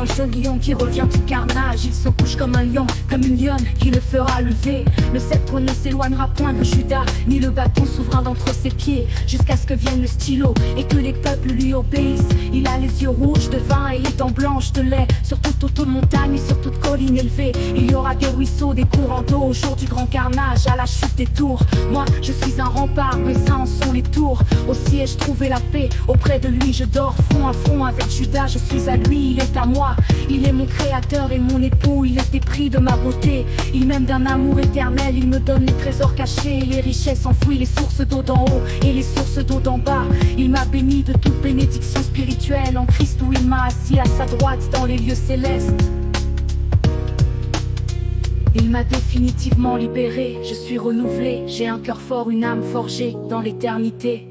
un jeune lion qui revient du carnage. Il se couche comme un lion, comme une lionne qui le fera lever. Le sceptre ne s'éloignera point de Judas, ni le bâton souverain d'entre ses pieds, jusqu'à ce que vienne le stylo et que les peuples lui obéissent. Il a les yeux rouges de vin et les dents blanches de lait. Sur toute haute montagne et sur toute colline élevée, il y aura des ruisseaux, des courants d'eau au jour du grand carnage, à la chute des tours. Moi, je suis un rempart, mes seins en sont les tours. Aussi ai-je trouvé la paix, auprès de lui je dors front à front avec Judas. Je suis à lui, il est à moi. Il est mon créateur et mon époux, il est épris de ma beauté. Il m'aime d'un amour éternel, il me donne les trésors cachés, les richesses enfouies, les sources d'eau d'en haut et les sources d'eau d'en bas. Il m'a béni de toute bénédiction spirituelle en Christ, où il m'a assis à sa droite dans les lieux célestes. Il m'a définitivement libéré, je suis renouvelé, j'ai un cœur fort, une âme forgée dans l'éternité.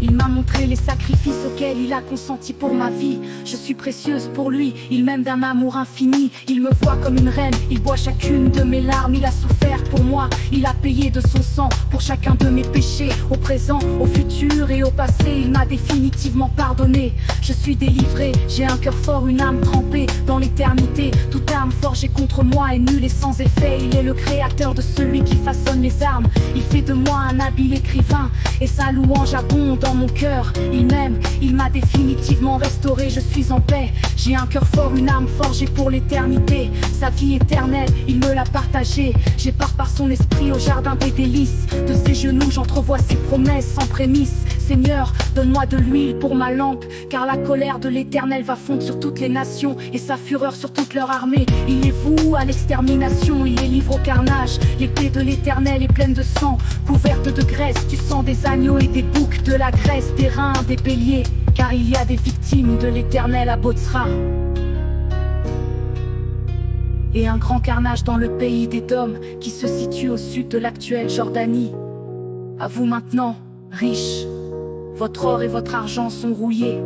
Il m'a montré les sacrifices auxquels il a consenti pour ma vie. Je suis précieuse pour lui, il m'aime d'un amour infini. Il me voit comme une reine, il boit chacune de mes larmes. Il a souffert pour moi, il a payé de son sang pour chacun de mes péchés. Au présent, au futur et au passé, il m'a définitivement pardonné. Je suis délivré, j'ai un cœur fort, une âme trempée dans l'éternité. Toute arme forgée contre moi est nulle et sans effet. Il est le créateur de celui qui façonne les armes. Il fait de moi un habile écrivain et sa louange abonde dans mon cœur. Il m'aime, il m'a définitivement restauré, je suis en paix. J'ai un cœur fort, une âme forgée pour l'éternité. Sa vie éternelle, il me l'a partagée. J'ai part par son esprit au jardin des délices. De ses genoux j'entrevois ses promesses sans prémisse. Seigneur, donne-moi de l'huile pour ma lampe, car la colère de l'Éternel va fondre sur toutes les nations et sa fureur sur toute leur armée. Il les voue à l'extermination, il les livre au carnage. L'épée de l'Éternel est pleine de sang, couverte de graisse, du sang des agneaux et des boucs, de la graisse des reins des béliers, car il y a des victimes de l'Éternel à Botsra. Et un grand carnage dans le pays d'Édom, qui se situe au sud de l'actuelle Jordanie. À vous maintenant, riches, votre or et votre argent sont rouillés,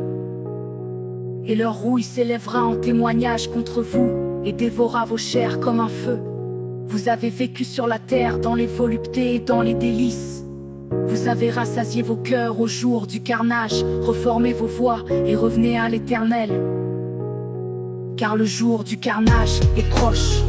et leur rouille s'élèvera en témoignage contre vous, et dévorera vos chairs comme un feu. Vous avez vécu sur la terre dans les voluptés et dans les délices. Vous avez rassasié vos cœurs au jour du carnage. Reformez vos voies et revenez à l'Éternel, car le jour du carnage est proche.